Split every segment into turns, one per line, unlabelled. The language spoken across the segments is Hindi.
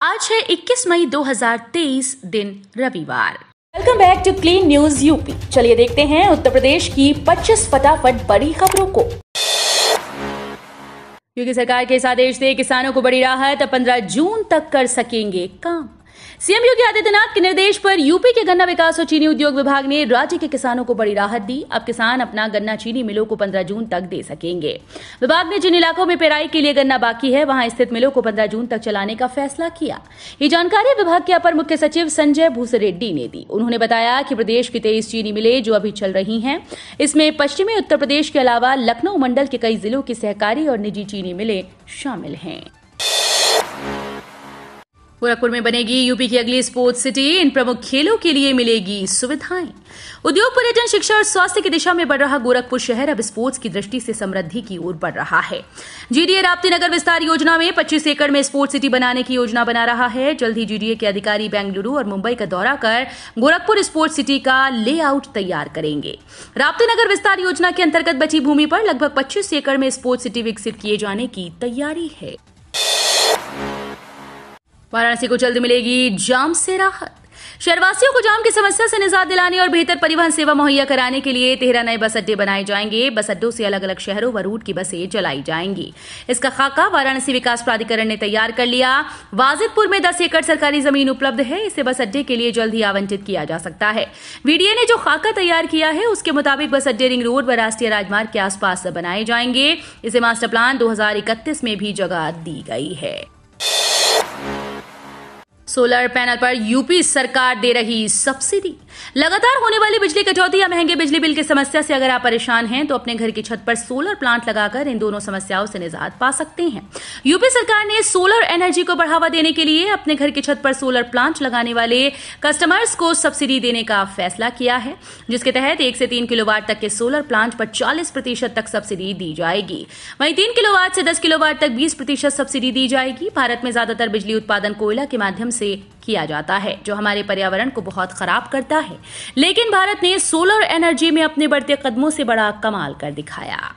आज है 21 मई 2023 दिन रविवार। Welcome back to clean news UP. चलिए देखते हैं उत्तर प्रदेश की 25 फटाफट बड़ी खबरों को। योगी सरकार के इस आदेश से किसानों को बड़ी राहत, 15 जून तक कर सकेंगे काम। सीएम योगी आदित्यनाथ के निर्देश पर यूपी के गन्ना विकास और चीनी उद्योग विभाग ने राज्य के किसानों को बड़ी राहत दी। अब किसान अपना गन्ना चीनी मिलों को 15 जून तक दे सकेंगे। विभाग ने जिन इलाकों में पेराई के लिए गन्ना बाकी है वहां स्थित मिलों को 15 जून तक चलाने का फैसला किया। ये जानकारी विभाग के अपर मुख्य सचिव संजय भूसरेड्डी ने दी। उन्होंने बताया कि प्रदेश की 23 चीनी मिलें जो अभी चल रही हैं, इसमें पश्चिमी उत्तर प्रदेश के अलावा लखनऊ मंडल के कई जिलों की सहकारी और निजी चीनी मिलें शामिल हैं। गोरखपुर में बनेगी यूपी की अगली स्पोर्ट्स सिटी। इन प्रमुख खेलों के लिए मिलेगी सुविधाएं। उद्योग, पर्यटन, शिक्षा और स्वास्थ्य की दिशा में बढ़ रहा गोरखपुर शहर अब स्पोर्ट्स की दृष्टि से समृद्धि की ओर बढ़ रहा है। जीडीए राप्ती नगर विस्तार योजना में 25 एकड़ में स्पोर्ट्स सिटी बनाने की योजना बना रहा है। जल्द ही जीडीए के अधिकारी बेंगलुरु और मुंबई का दौरा कर गोरखपुर स्पोर्ट्स सिटी का लेआउट तैयार करेंगे। राप्ती नगर विस्तार योजना के अंतर्गत बची भूमि पर लगभग 25 एकड़ में स्पोर्ट्स सिटी विकसित किए जाने की तैयारी है। वाराणसी को जल्द मिलेगी जाम से राहत। शहरवासियों को जाम की समस्या से निजात दिलाने और बेहतर परिवहन सेवा मुहैया कराने के लिए 13 नए बस अड्डे बनाए जाएंगे। बस अड्डों से अलग अलग शहरों व रूट की बसें चलाई जाएंगी। इसका खाका वाराणसी विकास प्राधिकरण ने तैयार कर लिया। वाजिदपुर में 10 एकड़ सरकारी जमीन उपलब्ध है। इसे बस अड्डे के लिए जल्द ही आवंटित किया जा सकता है। वीडीए ने जो खाका तैयार किया है उसके मुताबिक बस अड्डे रिंग रोड व राष्ट्रीय राजमार्ग के आसपास बनाए जाएंगे। इसे मास्टर प्लान 2031 में भी जगह दी गई है। सोलर पैनल पर यूपी सरकार दे रही सब्सिडी। लगातार होने वाली बिजली कटौती या महंगे बिजली बिल की समस्या से अगर आप परेशान हैं तो अपने घर की छत पर सोलर प्लांट लगाकर इन दोनों समस्याओं से निजात पा सकते हैं। यूपी सरकार ने सोलर एनर्जी को बढ़ावा देने के लिए अपने घर की छत पर सोलर प्लांट लगाने वाले कस्टमर्स को सब्सिडी देने का फैसला किया है, जिसके तहत 1 से 3 किलोवाट तक के सोलर प्लांट पर 40% तक सब्सिडी दी जाएगी। वहीं 3 किलोवाट से 10 किलोवाट तक 20% सब्सिडी दी जाएगी। भारत में ज्यादातर बिजली उत्पादन कोयला के माध्यम से किया जाता है, जो हमारे पर्यावरण को बहुत खराब करता है। लेकिन भारत ने सोलर एनर्जी में अपने बढ़ते कदमों से बड़ा कमाल कर दिखाया।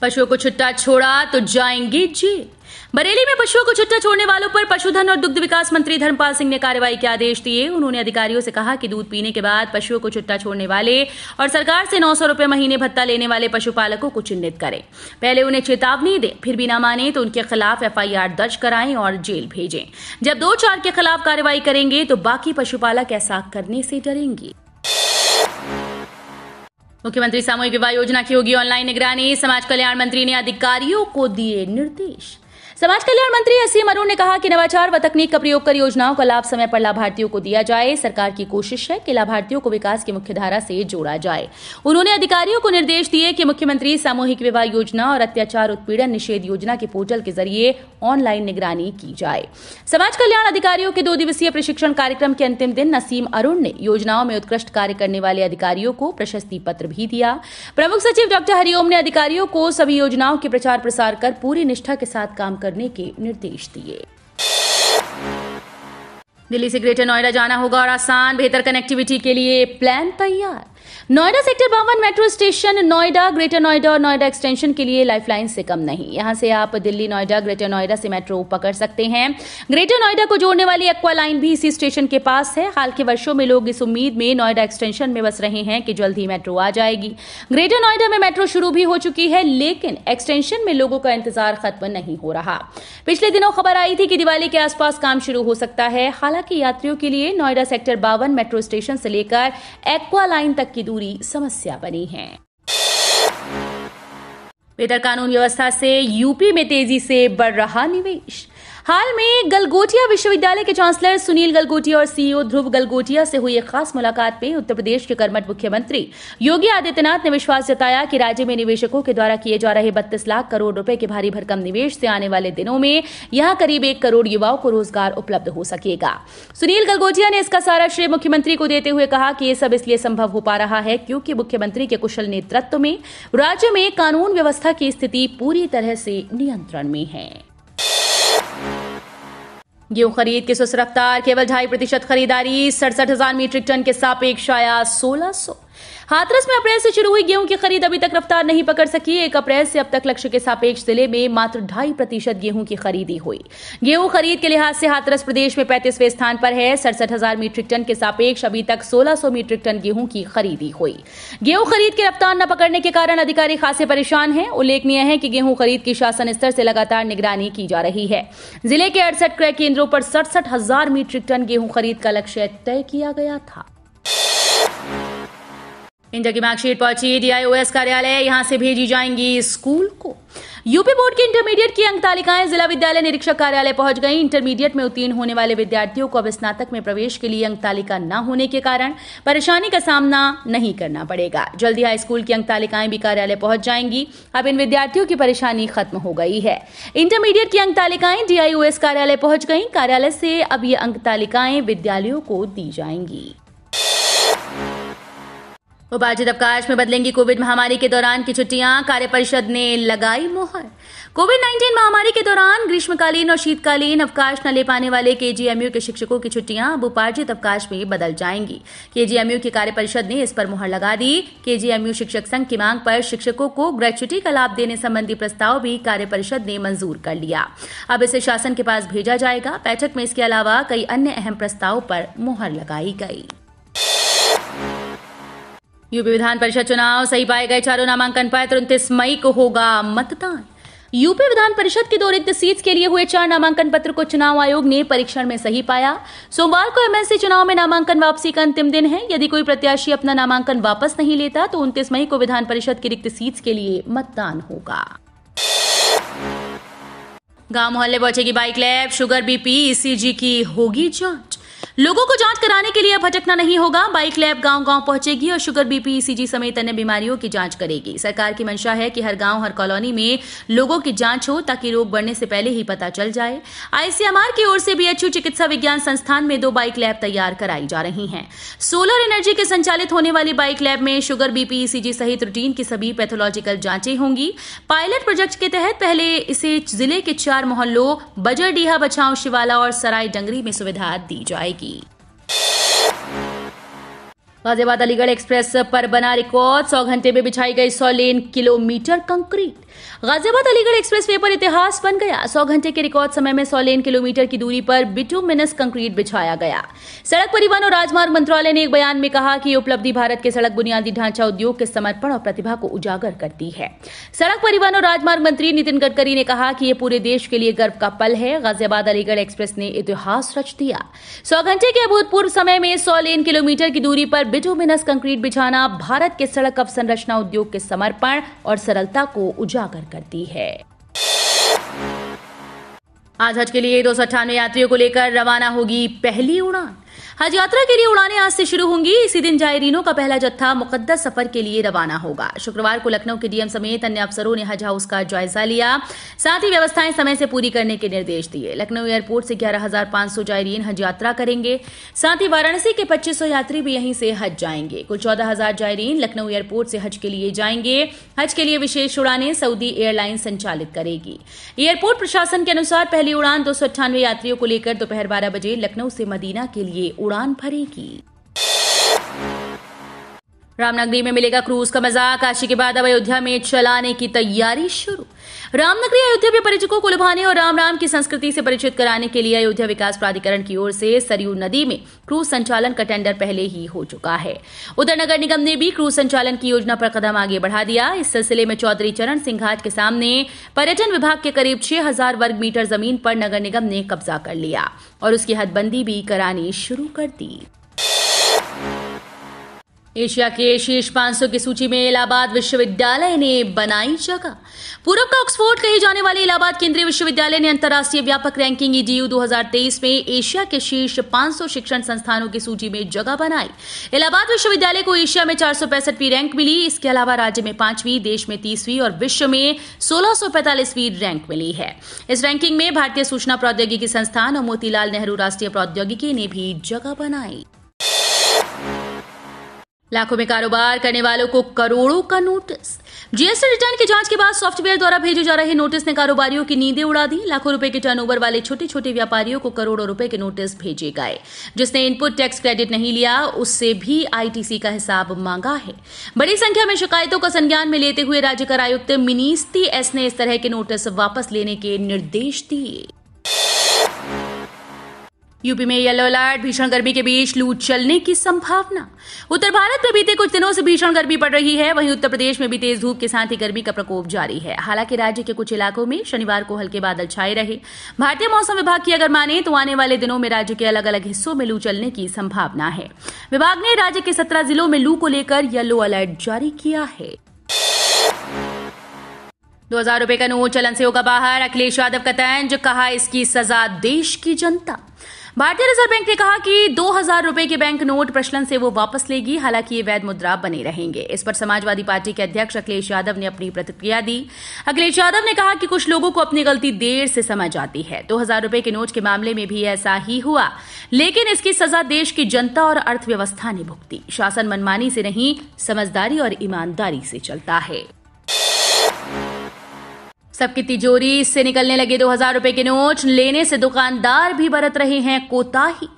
पशुओं को छुट्टा छोड़ा तो जाएंगे जेल। बरेली में पशुओं को छुट्टा छोड़ने वालों पर पशुधन और दुग्ध विकास मंत्री धर्मपाल सिंह ने कार्रवाई के आदेश दिए। उन्होंने अधिकारियों से कहा कि दूध पीने के बाद पशुओं को छुट्टा छोड़ने वाले और सरकार से 900 रुपए महीने भत्ता लेने वाले पशुपालकों को चिन्हित करें। पहले उन्हें चेतावनी दें, फिर भी न माने तो उनके खिलाफ FIR दर्ज कराएं और जेल भेजें। जब 2-4 के खिलाफ कार्रवाई करेंगे तो बाकी पशुपालक ऐसा करने से डरेंगे। मुख्यमंत्री सामूहिक विवाह योजना की होगी ऑनलाइन निगरानी। समाज कल्याण मंत्री ने अधिकारियों को दिए निर्देश। समाज कल्याण मंत्री असीम अरुण ने कहा कि नवाचार व तकनीक का प्रयोग कर योजनाओं का लाभ समय पर लाभार्थियों को दिया जाए। सरकार की कोशिश है कि लाभार्थियों को विकास की मुख्य धारा से जोड़ा जाए। उन्होंने अधिकारियों को निर्देश दिए कि मुख्यमंत्री सामूहिक विवाह योजना और अत्याचार उत्पीड़न निषेध योजना के पोर्टल के जरिए ऑनलाइन निगरानी की जाए। समाज कल्याण अधिकारियों के 2 दिवसीय प्रशिक्षण कार्यक्रम के अंतिम दिन असीम अरुण ने योजनाओं में उत्कृष्ट कार्य करने वाले अधिकारियों को प्रशस्ति पत्र भी दिया। प्रमुख सचिव डॉक्टर हरिओम ने अधिकारियों को सभी योजनाओं के प्रचार प्रसार कर पूरी निष्ठा के साथ काम करने के निर्देश दिए। दिल्ली से ग्रेटर नोएडा जाना होगा और आसान, बेहतर कनेक्टिविटी के लिए प्लान तैयार। Noida sector 52 metro station Noida, greater Noida और नोएडा एक्सटेंशन के लिए लाइफलाइन से कम नहीं। यहां से आप दिल्ली नोएडा, ग्रेटर नोएडा से मेट्रो पकड़ सकते हैं। ग्रेटर नोएडा को जोड़ने वाली एक्वा लाइन भी इसी स्टेशन के पास है। हाल के वर्षों में लोग इस उम्मीद में नोएडा एक्सटेंशन में बस रहे हैं कि जल्द ही मेट्रो आ जाएगी। ग्रेटर नोएडा में मेट्रो शुरू भी हो चुकी है, लेकिन एक्सटेंशन में लोगों का इंतजार खत्म नहीं हो रहा। पिछले दिनों खबर आई थी कि दिवाली के आसपास काम शुरू हो सकता है। हालांकि यात्रियों के लिए नोएडा सेक्टर 52 मेट्रो स्टेशन से लेकर एक्वा लाइन तक की दूरी समस्या बनी है। बेहतर कानून व्यवस्था से यूपी में तेजी से बढ़ रहा निवेश। हाल में गलगोटिया विश्वविद्यालय के चांसलर सुनील गलगोटिया और सीईओ ध्रुव गलगोटिया से हुई एक खास मुलाकात में उत्तर प्रदेश के कर्मठ मुख्यमंत्री योगी आदित्यनाथ ने विश्वास जताया कि राज्य में निवेशकों के द्वारा किए जा रहे 32 लाख करोड़ रुपए के भारी भरकम निवेश से आने वाले दिनों में यहां करीब 1 करोड़ युवाओं को रोजगार उपलब्ध हो सकेगा। सुनील गलगोटिया ने इसका सारा श्रेय मुख्यमंत्री को देते हुए कहा कि ये सब इसलिए संभव हो पा रहा है क्योंकि मुख्यमंत्री के कुशल नेतृत्व में राज्य में कानून व्यवस्था की स्थिति पूरी तरह से नियंत्रण में है। गेहूं खरीद की सुस्त रफ्तार, केवल 2.5% खरीदारी, 67,000 मीट्रिक टन के सापेक्ष आया 1600। हाथरस में अप्रैल से शुरू हुई गेहूं की खरीद अभी तक रफ्तार नहीं पकड़ सकी। 1 अप्रैल से अब तक लक्ष्य के सापेक्ष जिले में मात्र 2.5% गेहूं की खरीदी हुई। गेहूं खरीद के लिहाज से हाथरस प्रदेश में 35वें स्थान पर है। 67,000 मीट्रिक टन के सापेक्ष अभी तक 1600 मीट्रिक टन गेहूं की खरीदी हुई। गेहूं खरीद की रफ्तार न पकड़ने के कारण अधिकारी खासे परेशान हैं। उल्लेखनीय है कि गेहूं खरीद की शासन स्तर से लगातार निगरानी की जा रही है। जिले के 68 क्रय केंद्रों पर 67,000 मीट्रिक टन गेहूं खरीद का लक्ष्य तय किया गया था। इंटर की मार्कशीट पहुंची DIOS कार्यालय, यहां से भेजी जाएंगी स्कूल को। यूपी बोर्ड की इंटरमीडिएट की अंक तालिकाएं जिला विद्यालय निरीक्षक कार्यालय पहुंच गई। इंटरमीडिएट में उत्तीर्ण होने वाले विद्यार्थियों को अब स्नातक में प्रवेश के लिए अंक तालिका न होने के कारण परेशानी का सामना नहीं करना पड़ेगा। जल्दी हाई स्कूल की अंक तालिकाएं भी कार्यालय पहुंच जाएंगी। अब इन विद्यार्थियों की परेशानी खत्म हो गई है। इंटरमीडिएट की अंक तालिकाएं DIOS कार्यालय पहुंच गई। कार्यालय से अब ये अंक तालिकाएं विद्यालयों को दी जाएंगी। उपार्जित अवकाश में बदलेंगी कोविड महामारी के दौरान की छुट्टियां, कार्य परिषद ने लगाई मोहर। कोविड-19 महामारी के दौरान ग्रीष्मकालीन और शीतकालीन अवकाश न ले पाने वाले KGMU के शिक्षकों की छुट्टियां अब उपार्जित अवकाश में बदल जाएंगी। KGMU की कार्य परिषद ने इस पर मुहर लगा दी। KGMU शिक्षक संघ की मांग पर शिक्षकों को ग्रेच्युटी का लाभ देने संबंधी प्रस्ताव भी कार्य परिषद ने मंजूर कर लिया। अब इसे शासन के पास भेजा जाएगा। बैठक में इसके अलावा कई अन्य अहम प्रस्ताव पर मुहर लगाई गई। यूपी विधान परिषद चुनाव, सही पाए गए चारों नामांकन पत्र। 29 मई को होगा मतदान। यूपी विधान परिषद की 2 रिक्त सीट्स के लिए हुए 4 नामांकन पत्र को चुनाव आयोग ने परीक्षण में सही पाया। सोमवार को MLC चुनाव में नामांकन वापसी का अंतिम दिन है। यदि कोई प्रत्याशी अपना नामांकन वापस नहीं लेता तो 29 मई को विधान परिषद की रिक्त सीट्स के लिए मतदान होगा। गांव मोहल्ले पहुंचेगी bike lab, sugar, BP, ECG की होगी जांच। लोगों को जांच कराने के लिए अब भटकना नहीं होगा। बाइक लैब गांव-गांव पहुंचेगी और शुगर, BP, ECG समेत अन्य बीमारियों की जांच करेगी। सरकार की मंशा है कि हर गांव, हर कॉलोनी में लोगों की जांच हो ताकि रोग बढ़ने से पहले ही पता चल जाए। ICMR की ओर से BHU चिकित्सा विज्ञान संस्थान में 2 बाइक लैब तैयार कराई जा रही हैं। सोलर एनर्जी के संचालित होने वाली बाइक लैब में शुगर, BP, ECG सहित रूटीन की सभी पैथोलॉजिकल जांचें होंगी। पायलट प्रोजेक्ट के तहत पहले इसे जिले के 4 मोहल्लों बजरडीहा, बछांव, शिवाला और सराय डंगरी में सुविधा दी जाएगी। गाजियाबाद अलीगढ़ एक्सप्रेस पर बना रिकॉर्ड, 100 घंटे में बिछाई गई 100 lane kilometre concrete. Ghaziabad Aligarh expressway पर इतिहास बन गया। 100 घंटे के रिकॉर्ड समय में 100 लेन किलोमीटर की दूरी पर बिटुमिनस कंक्रीट बिछाया गया। सड़क परिवहन और राजमार्ग मंत्रालय ने एक बयान में कहा कि ये उपलब्धि भारत के सड़क बुनियादी ढांचा उद्योग के समर्पण और प्रतिभा को उजागर करती है। सड़क परिवहन और राजमार्ग मंत्री नितिन गडकरी ने कहा कि ये पूरे देश के लिए गर्व का पल है। गाजियाबाद अलीगढ़ एक्सप्रेस ने इतिहास रच दिया। 100 घंटे के अभूतपूर्व समय में 100 लेन किलोमीटर की दूरी पर बिटुमिनस कंक्रीट बिछाना भारत के सड़क अवसंरचना उद्योग के समर्पण और सरलता को उजागर करती है। आज हज के लिए 298 यात्रियों को लेकर रवाना होगी पहली उड़ान। हज यात्रा के लिए उड़ानें आज से शुरू होंगी। इसी दिन जायरीनों का पहला जत्था मुकद्दस सफर के लिए रवाना होगा। शुक्रवार को लखनऊ के DM समेत अन्य अफसरों ने हज हाउस का जायजा लिया। साथ ही व्यवस्थाएं समय से पूरी करने के निर्देश दिए। लखनऊ एयरपोर्ट से 11,500 जायरीन हज यात्रा करेंगे। साथ ही वाराणसी के 2500 यात्री भी यहीं से हज जाएंगे। कुल 14,000 जायरीन लखनऊ एयरपोर्ट से हज के लिए जाएंगे। हज के लिए विशेष उड़ानें सऊदी एयरलाइन संचालित करेगी। एयरपोर्ट प्रशासन के अनुसार पहली उड़ान 298 यात्रियों को लेकर दोपहर 12 बजे लखनऊ से मदीना के लिए उड़ान भरेगी। रामनगरी में मिलेगा क्रूज का मजा। काशी के बाद अब अयोध्या में चलाने की तैयारी शुरू। रामनगरी अयोध्या के पर्यटकों को लुभाने और राम राम की संस्कृति से परिचित कराने के लिए अयोध्या विकास प्राधिकरण की ओर से सरयू नदी में क्रूज संचालन का टेंडर पहले ही हो चुका है। उधर नगर निगम ने भी क्रूज संचालन की योजना पर कदम आगे बढ़ा दिया। इस सिलसिले में चौधरी चरण सिंह घाट के सामने पर्यटन विभाग के करीब 6,000 वर्ग मीटर जमीन पर नगर निगम ने कब्जा कर लिया और उसकी हदबंदी भी करानी शुरू कर दी। एशिया के शीर्ष 500 की सूची में इलाहाबाद विश्वविद्यालय ने बनाई जगह। पूरब का ऑक्सफोर्ड कहे जाने वाले इलाहाबाद केंद्रीय विश्वविद्यालय ने अंतर्राष्ट्रीय व्यापक रैंकिंग EDU 2023 में एशिया के शीर्ष 500 शिक्षण संस्थानों की सूची में जगह बनाई। इलाहाबाद विश्वविद्यालय को एशिया में 465वीं रैंक मिली। इसके अलावा राज्य में 5वीं, देश में 30वीं और विश्व में 1645वीं रैंक मिली है। इस रैंकिंग में भारतीय सूचना प्रौद्योगिकी संस्थान और मोतीलाल नेहरू राष्ट्रीय प्रौद्योगिकी ने भी जगह बनाई। लाखों में कारोबार करने वालों को करोड़ों का नोटिस। जीएसटी रिटर्न की जांच के बाद सॉफ्टवेयर द्वारा भेजे जा रहे नोटिस ने कारोबारियों की नींदें उड़ा दी। लाखों रुपए के टर्नओवर वाले छोटे छोटे व्यापारियों को करोड़ों रुपए के नोटिस भेजे गए। जिसने इनपुट टैक्स क्रेडिट नहीं लिया उससे भी आईटीसी का हिसाब मांगा है। बड़ी संख्या में शिकायतों का संज्ञान में लेते हुए राज्य कर आयुक्त मिनीस्ती एस ने इस तरह के नोटिस वापस लेने के निर्देश दिए। यूपी में येलो अलर्ट, भीषण गर्मी के बीच लू चलने की संभावना। उत्तर भारत में बीते कुछ दिनों से भीषण गर्मी पड़ रही है। वहीं उत्तर प्रदेश में भी तेज धूप के साथ ही गर्मी का प्रकोप जारी है। हालांकि राज्य के कुछ इलाकों में शनिवार को हल्के बादल छाए रहे। भारतीय मौसम विभाग की अगर माने तो आने वाले दिनों में राज्य के अलग अलग हिस्सों में लू चलने की संभावना है। विभाग ने राज्य के 17 जिलों में लू को लेकर येलो अलर्ट जारी किया है। 2000 रुपए का नोट चलन से होगा बाहर, अखिलेश यादव का तंज, कहा इसकी सजा देश की जनता। भारतीय रिजर्व बैंक ने कहा कि 2000 रुपए के बैंक नोट प्रचलन से वो वापस लेगी। हालांकि ये वैध मुद्रा बने रहेंगे। इस पर समाजवादी पार्टी के अध्यक्ष अखिलेश यादव ने अपनी प्रतिक्रिया दी। अखिलेश यादव ने कहा कि कुछ लोगों को अपनी गलती देर से समझ आती है। 2000 रुपए के नोट के मामले में भी ऐसा ही हुआ, लेकिन इसकी सजा देश की जनता और अर्थव्यवस्था ने भुगती। शासन मनमानी से नहीं, समझदारी और ईमानदारी से चलता है। सबकी तिजोरी से निकलने लगे 2000 रुपए के नोट, लेने से दुकानदार भी बरत रहे हैं कोताही।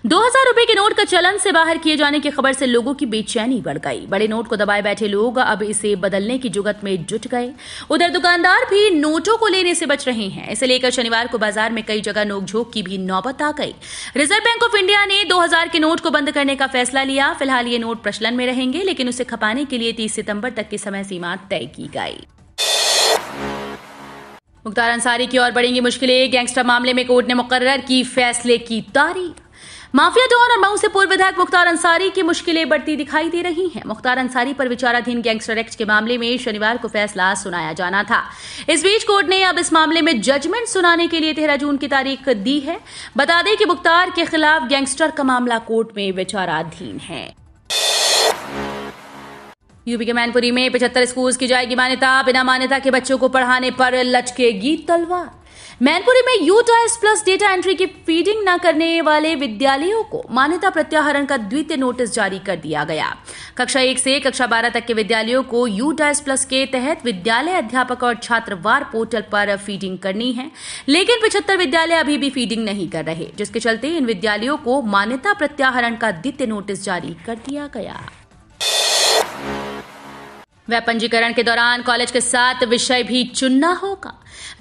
2000 रुपए के नोट का चलन से बाहर किए जाने की खबर से लोगों की बेचैनी बढ़ गई। बड़े नोट को दबाए बैठे लोग अब इसे बदलने की जुगत में जुट गए। उधर दुकानदार भी नोटों को लेने से बच रहे हैं। इसे लेकर शनिवार को बाजार में कई जगह नोकझोंक की भी नौबत आ गई। रिजर्व बैंक ऑफ इंडिया ने 2000 के नोट को बंद करने का फैसला लिया। फिलहाल ये नोट प्रचलन में रहेंगे, लेकिन उसे खपाने के लिए 30 सितंबर तक की समय सीमा तय की गई। मुख्तार अंसारी की ओर बढ़ेंगी मुश्किलें। गैंगस्टर मामले में कोर्ट ने मुकर्रर की फैसले की तारीख। माफिया डॉन और मऊ से पूर्व विधायक मुख्तार अंसारी की मुश्किलें बढ़ती दिखाई दे रही हैं। मुख्तार अंसारी पर विचाराधीन गैंगस्टर एक्ट के मामले में शनिवार को फैसला सुनाया जाना था। इस बीच कोर्ट ने अब इस मामले में जजमेंट सुनाने के लिए 13 जून की तारीख दी है। बता दें कि मुख्तार के खिलाफ गैंगस्टर का मामला कोर्ट में विचाराधीन है। यूपी के मैनपुरी में 75 स्कूल की जाएगी मान्यता। बिना मान्यता के बच्चों को पढ़ाने पर लचकेगी तलवार। मैनपुरी में यूटाइस प्लस डेटा एंट्री की फीडिंग न करने वाले विद्यालयों को मान्यता प्रत्याहरण का द्वितीय नोटिस जारी कर दिया गया। कक्षा 1 से कक्षा 12 तक के विद्यालयों को यूटाइस प्लस के तहत विद्यालय अध्यापक और छात्रवार पोर्टल पर फीडिंग करनी है, लेकिन 75 विद्यालय अभी भी फीडिंग नहीं कर रहे, जिसके चलते इन विद्यालयों को मान्यता प्रत्याहरण का द्वितीय नोटिस जारी कर दिया गया। वेब पंजीकरण के दौरान कॉलेज के 7 विषय भी चुनना होगा।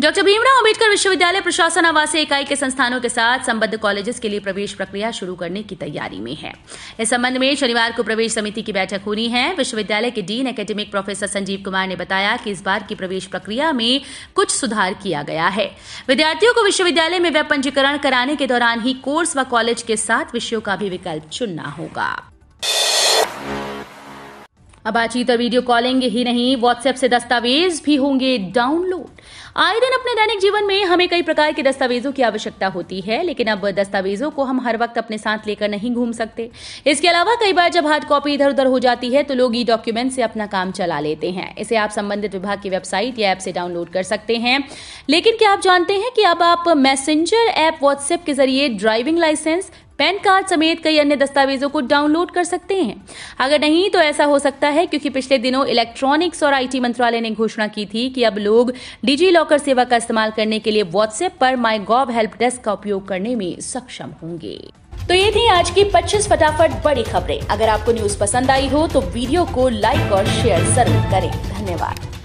डॉक्टर भीमराव अंबेडकर विश्वविद्यालय प्रशासन आवासीय इकाई के संस्थानों के साथ संबद्ध कॉलेजेस के लिए प्रवेश प्रक्रिया शुरू करने की तैयारी में है। इस संबंध में शनिवार को प्रवेश समिति की बैठक होनी है। विश्वविद्यालय के dean academic professor Sanjeev Kumar ने बताया कि इस बार की प्रवेश प्रक्रिया में कुछ सुधार किया गया है। विद्यार्थियों को विश्वविद्यालय में वेब पंजीकरण कराने के दौरान ही कोर्स व कॉलेज के 7 विषयों का भी विकल्प चुनना होगा। अब बातचीत और वीडियो कॉलिंग ही नहीं, व्हाट्सएप से दस्तावेज भी होंगे डाउनलोड। आए दिन अपने दैनिक जीवन में हमें कई प्रकार के दस्तावेजों की आवश्यकता होती है, लेकिन अब दस्तावेजों को हम हर वक्त अपने साथ लेकर नहीं घूम सकते। इसके अलावा कई बार जब हार्ड कॉपी इधर उधर हो जाती है तो लोग ई डॉक्यूमेंट से अपना काम चला लेते हैं। इसे आप संबंधित विभाग की वेबसाइट या ऐप से डाउनलोड कर सकते हैं। लेकिन क्या आप जानते हैं कि अब आप मैसेंजर ऐप व्हाट्सएप के जरिए ड्राइविंग लाइसेंस, पैन कार्ड समेत कई अन्य दस्तावेजों को डाउनलोड कर सकते हैं? अगर नहीं तो ऐसा हो सकता है क्योंकि पिछले दिनों इलेक्ट्रॉनिक्स और आईटी मंत्रालय ने घोषणा की थी कि अब लोग डिजी लॉकर सेवा का इस्तेमाल करने के लिए व्हाट्सएप पर माईगॉव हेल्प डेस्क का उपयोग करने में सक्षम होंगे। तो ये थी आज की 25 फटाफट बड़ी खबरें। अगर आपको न्यूज पसंद आई हो तो वीडियो को लाइक और शेयर जरूर करें। धन्यवाद।